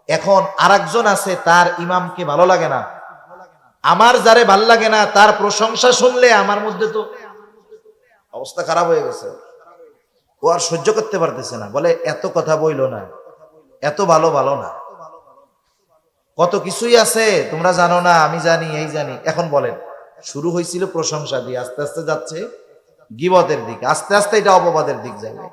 এখন আরেকজন আছে, তার ইমামকে ভালো লাগে না। আমার যারে ভাল লাগে না, তার প্রশংসা শুনলে আমার মধ্যে তো অবস্থা খারাপ হয়ে গেছে। ও আর সহ্য করতে পারতেছে না, বলে এত কথা বইল না, এত ভালো না, কত কিছুই আছে তোমরা জানো না, আমি জানি, এই জানি। এখন বলেন, শুরু হয়েছিল প্রশংসা দিয়ে, আস্তে আস্তে যাচ্ছে গীবতের দিকে, আস্তে আস্তে এটা অপবাদের দিক যাবে।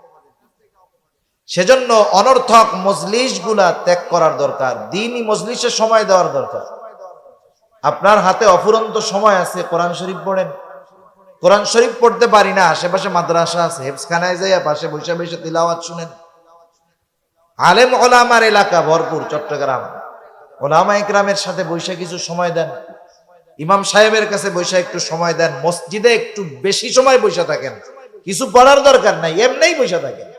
সেজন্য অনর্থক মজলিস গুলা ত্যাগ করার দরকার, দ্বীনি মজলিসে সময় দেওয়ার দরকার। আপনার হাতে অফুরন্ত সময় আছে, কোরআন শরীফ পড়েন। কোরআন শরীফ পড়তে পারি না, আশেপাশে মাদ্রাসা আছে, হেফজখানায় যাইয়া পাশে বসে বসে তিলাওয়াত শুনেন। আলেম ওলামার এলাকা ভরপুর চট্টগ্রাম, ওলামা ইকরামের সাথে বসে কিছু সময় দেন, ইমাম সাহেবের কাছে বসে একটু সময় দেন, মসজিদে একটু বেশি সময় বসে থাকেন, কিছু পড়ার দরকার নাই, এমনিই বসে থাকেন।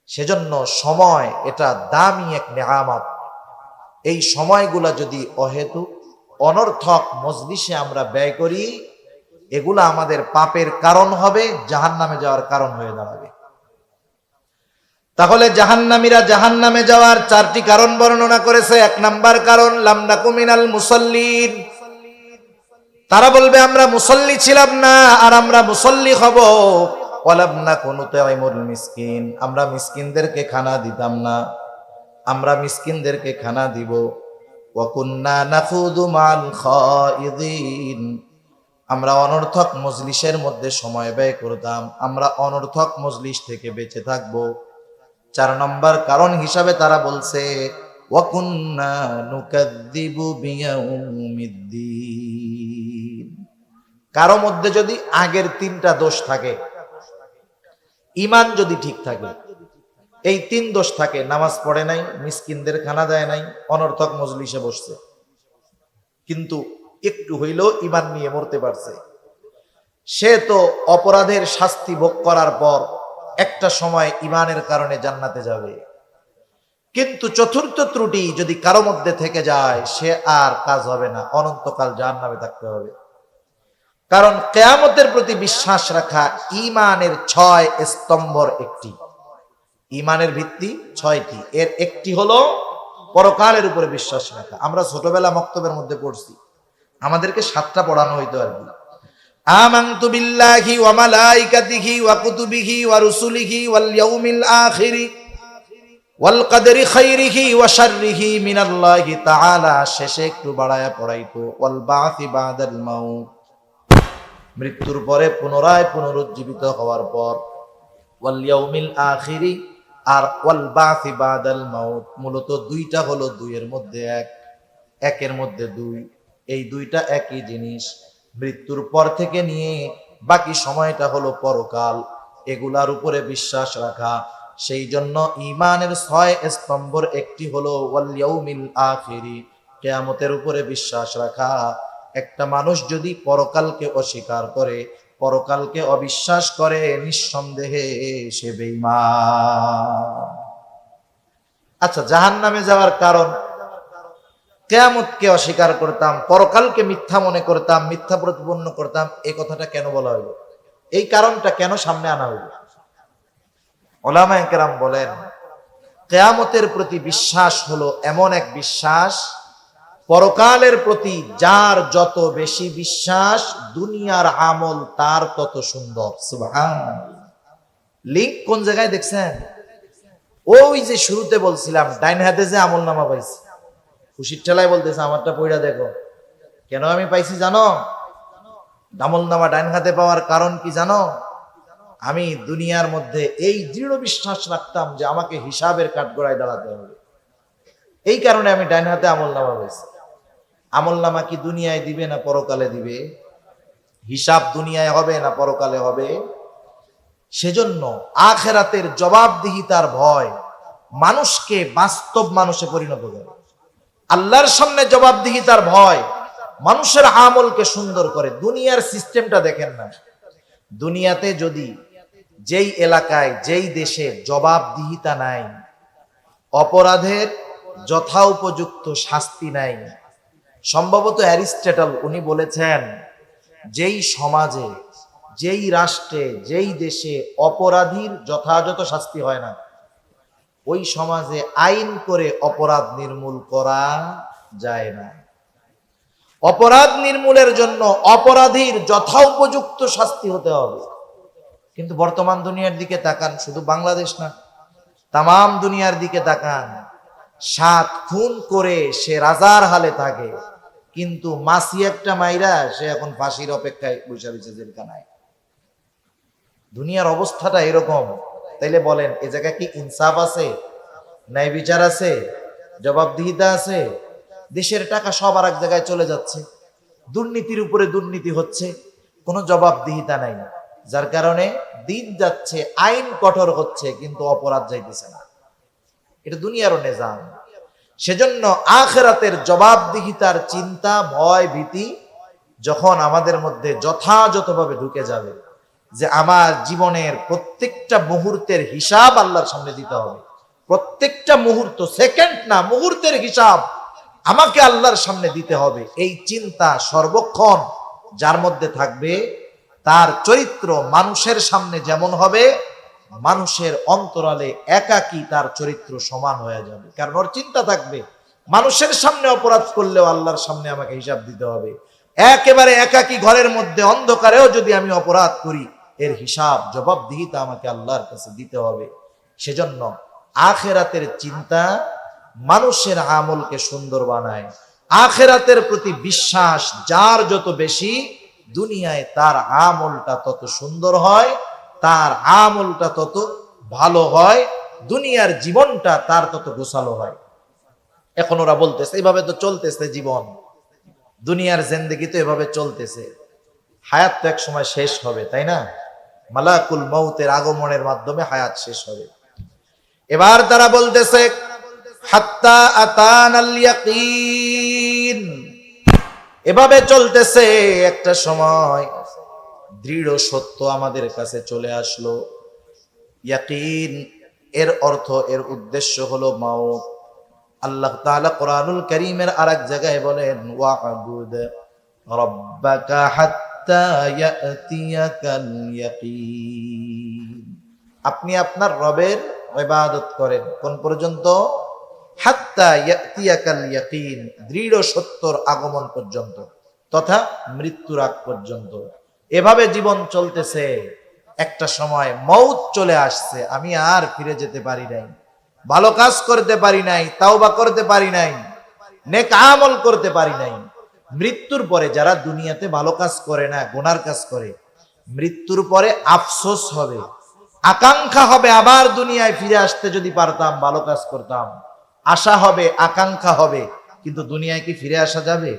সেজন্য সময় এটা দামি এক নেয়ামত। এই সময়গুলা যদি অহেতুক অনর্থক মজলিসে আমরা ব্যয় করি, এগুলা আমাদের পাপের কারণ হবে, জাহান্নামে যাওয়ার কারণ হয়ে দাঁড়াবে। তাহলে জাহান্নামীরা জাহান্নামে যাওয়ার 4টি কারণ বর্ণনা করেছে। 1 নাম্বার কারণ, লাম নাকু মিনাল মুসাল্লিন। তারা বলবে আমরা মুসল্লি ছিলাম না, আর আমরা মুসল্লি হব। ওয়ালাম নাকু নুতাইমুল মিসকিন, আমরা মিসকিনদেরকে খানা দিতাম না, আমরা মিসকিনদেরকে খানা দিব। ওয়া কুন্না নাখুদু মাল খাইদিন, আমরা অনর্থক মজলিসের মধ্যে সময় ব্যয় করতাম, আমরা অনর্থক মজলিস থেকে বেঁচে থাকব। 4 নম্বর কারণ হিসাবে তারা বলছে, ওয়া কুন্না নুকাযযিবু বিয়াউমিদ্দিন। কারো মধ্যে যদি আগের 3টা দোষ থাকে, ঈমান যদি ঠিক থাকে, এই 3 দোষ থাকে, নামাজ পড়ে নাই, মিসকিনদের খানা দেয় নাই, অনর্থক মজলিসে বসছে, কিন্তু একটু হইলেও ঈমান নিয়ে মরতে পারছে, সে তো অপরাধের শাস্তি ভোগ করার পর একটা সময় ঈমানের কারণে জান্নাতে যাবে। কিন্তু 4র্থ ত্রুটি যদি কারো মধ্যে থেকে যায়, সে আর কাজ হবে না, অনন্তকাল জাহান্নামে থাকতে হবে। কারণ কিয়ামতের প্রতি বিশ্বাস রাখা ঈমানের 6 স্তম্ভর একটি। ঈমানের ভিত্তি 6টি, এর একটি হলো পরকালের উপরে বিশ্বাস রাখা। আমরা ছোটবেলা মক্তবের মধ্যে পড়ছি, আমাদেরকে 7টা পড়ানো হইতো আর কি। আমানতু বিল্লাহি ওয়া মালাইকাতিহি ওয়া কুতুবিহি ওয়া রুসুলিহি ওয়াল ইয়াউমিল আখির ওয়াল কদরি খাইরিহি ওয়া শাররিহি মিনাল্লাহি তাআলা, শেষে একটু বাড়ায়া পড়াইতো ওয়াল বা'সি বাদাল মাউত, মৃত্যুর পরে পুনরায় পুনরুজ্জীবিত হওয়ার পর, ওয়াল ইয়াউমিল আখিরি আর ওয়াল বা'সি বাদাল মাউত, মূলত দুইটা হলো দুইয়ের মধ্যে এক, একের মধ্যে দুই, এই দুইটা একই জিনিস। মৃত্যুর পর থেকে নিয়ে বাকি সময়টা হলো পরকাল, এগুলার উপরে বিশ্বাস রাখা। সেই জন্য ঈমানের 6 স্তম্ভের একটি হলো ওয়াল ইয়াউমিল আখিরি, কিয়ামতের উপরে বিশ্বাস রাখা। একটা মানুষ যদি পরকালকে অস্বীকার করে, পরকালকে অবিশ্বাস করে, নিঃসন্দেহে সে বেঈমান। আচ্ছা, জাহান্নামে যাওয়ার কারণ, কিয়ামতকে অস্বীকার করতাম, পরকালকে মিথ্যা মনে করতাম, মিথ্যা প্রতিপন্ন করতাম, এই কথাটা কেন বলা হইল? এই কারণটা কেন সামনে আনা হইল? উলামায়ে কেরাম বলেন, কিয়ামতের প্রতি বিশ্বাস হলো এমন এক বিশ্বাস, পরকালের প্রতি যার যত বেশি বিশ্বাস, দুনিয়ার আমল তার তত সুন্দর। সুবহানাল্লাহ। লিংক কোন জায়গায় দেখছেন? ওই যে শুরুতে বলছিলাম, ডাইন হাতে যে আমল নামা পাইছি, খুশির ঠেলায় বলতেছে আমারটা পয়ড়া দেখো। কেন আমি পাইছি জানো? আমল নামা ডাইন হাতে পাওয়ার কারণ কি জানো? আমি দুনিয়ার মধ্যে এই দৃঢ় বিশ্বাস রাখতাম যে আমাকে হিসাবের কাঠগড়ায় দাঁড়াতে হবে, এই কারণে আমি ডাইন হাতে আমল নামা পাইছি। আমল নামা কি দুনিয়ায় দিবে না পরকালে দিবে? হিসাব দুনিয়ায় হবে না পরকালে হবে? সেজন্য আখিরাতের জবাবদিহিতার ভয় মানুষকে বাস্তব মানুষে পরিণত করে। আল্লাহর সামনে জবাবদিহিতার ভয় মানুষের আমলকে সুন্দর করে। দুনিয়ার সিস্টেমটা দেখেন না, দুনিয়াতে যদি যেই এলাকায় যেই দেশে জবাবদিহিতা নাই, অপরাধের যথোপযুক্ত শাস্তি নাই, সম্ভবত অ্যারিস্টটল উনি বলেছেন, যেই সমাজে, যেই রাষ্ট্রে, যেই দেশে অপরাধীর যথাযথ শাস্তি হয় না, ওই সমাজে আইন করে অপরাধ নির্মূল করা যায় না। অপরাধ নির্মূলের জন্য অপরাধীর যথোপযুক্ত শাস্তি হতে হবে। কিন্তু বর্তমান দুনিয়ার দিকে তাকান, শুধু বাংলাদেশ না, তামাম দুনিয়ার দিকে তাকান, 7 খুন করে সে রাজার হালে থাকে, কিন্তু মাসি একটা মাইরা সে এখন ফাঁসির অপেক্ষায় বসে রয়েছে জেলখানায়। দুনিয়ার অবস্থাটা এরকম। তাইলে বলেন, এ জায়গায় কি ইনসাফ আছে? ন্যায় বিচার আছে? জবাবদিহিতা আছে? দেশের টাকা সব আর এক জায়গায় চলে যাচ্ছে, দুর্নীতির উপরে দুর্নীতি হচ্ছে, কোনো জবাবদিহিতা নাই, যার কারণে দিন যাচ্ছে, আইন কঠোর হচ্ছে, কিন্তু অপরাধ যাইতেছে না। এটা দুনিয়ারও নিজাম। সেজন্য আখিরাতের জবাবদিহিতার চিন্তা, ভয়, ভীতি যখন আমাদের মধ্যে যথাযথভাবে ঢুকে যাবে, যে আমার জীবনের প্রত্যেকটা মুহূর্তের হিসাব আল্লাহর সামনে দিতে হবে, প্রত্যেকটা মুহূর্ত, সেকেন্ড না, মুহূর্তের হিসাব আমাকে আল্লাহর সামনে দিতে হবে, এই চিন্তা সর্বক্ষণ যার মধ্যে থাকবে, তার চরিত্র মানুষের সামনে যেমন হবে, মানুষের অন্তরালে একাকী তার চরিত্র সমান হয়ে যাবে। কারণ ওর চিন্তা থাকবে, মানুষের সামনে অপরাধ করলেও আল্লাহর সামনে আমাকে হিসাব দিতে হবে। একেবারে একাকী ঘরের মধ্যে অন্ধকারেও যদি আমি অপরাধ করি, এর হিসাব জবাবদিহিতা আমাকে আল্লাহর কাছে দিতে হবে। সেজন্য আখিরাতের চিন্তা মানুষের আমলকে সুন্দর বানায়। আখিরাতের প্রতি বিশ্বাস যার যত বেশি, দুনিয়ায় তার আমলটা তত সুন্দর হয়, তার আমলটা তত ভালো হয়, দুনিয়ার জীবনটা তার তত গোছালো হয়। এখন ওরা বলতেছে এইভাবে তো চলতেছে জীবন, দুনিয়ার জিন্দেগি তো এভাবে চলতেছে, হায়াত তো এক সময় শেষ হবে, তাই না? মালাকুল মউতের আগমনের মাধ্যমে হায়াত শেষ হবে। এবার তারা বলতেছে হাত্তা আতানাল ইয়াকিন, এভাবে চলতেছে, একটা সময় দৃঢ় সত্য আমাদের কাছে চলে আসলো। ইয়াকিন এর অর্থ, এর উদ্দেশ্য হলো মাউত। আল্লাহ তাআলা কোরআনুল কারীমের আরেক জায়গায় বলেন, ওয়া'বুদ রাব্বাকা হাত্তা ইয়াতিয়াকাল ইয়াকিন, আপনি আপনার রবের ইবাদত করেন কোন পর্যন্ত? হাত্তা ইয়াতিয়াকাল ইয়াকিন, দৃঢ় সত্যর আগমন পর্যন্ত, তথা মৃত্যুর আগ পর্যন্ত। এভাবে জীবন চলতেছে, একটা সময় মউত চলে আসছে, আমি আর ফিরে যেতে পারি নাই, ভালো কাজ করতে পারি নাই, তাওবা করতে পারি নাই, নেক আমল করতে পারি নাই। মৃত্যুর পরে যারা দুনিয়াতে ভালো কাজ করে না, গুনার কাজ করে, মৃত্যুর পরে আফসোস হবে, আকাঙ্ক্ষা হবে আবার দুনিয়ায় ফিরে আসতে যদি পারতাম, ভালো কাজ করতাম। আশা হবে, আকাঙ্ক্ষা হবে, কিন্তু দুনিয়ায় কি ফিরে আসা যাবে?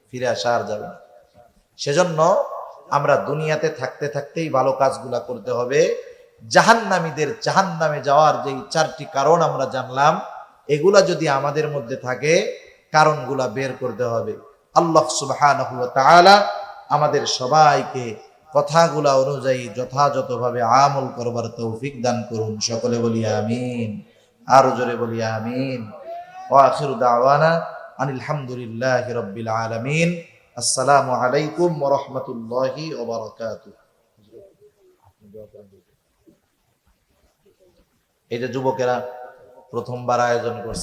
ফিরে আসা আর যাবে না। সেজন্য আমরা দুনিয়াতে থাকতে থাকতেই ভালো কাজগুলা করতে হবে। জাহান্নামীদের জাহান্নামে যাওয়ার যেই 4টি কারণ আমরা জানলাম, এগুলা যদি আমাদের মধ্যে থাকে, কারণগুলা বের করতে হবে। আল্লাহ সুবহানাহু ওয়া তাআলা আমাদের সবাইকে কথাগুলা অনুযায়ী যথাযথভাবে আমল করবার তৌফিক দান করুন। সকলে বলি আমিন, আরো জোরে বলি আমিন। ওয়া আখিরু দাওয়ানা আনিল হামদুলিল্লাহি রাব্বিল আলামিন। আসসালামু আলাইকুম ওয়া রাহমাতুল্লাহি ওয়া বারাকাতুহু। এই যে যুবকেরা প্রথমবার আয়োজন করছে।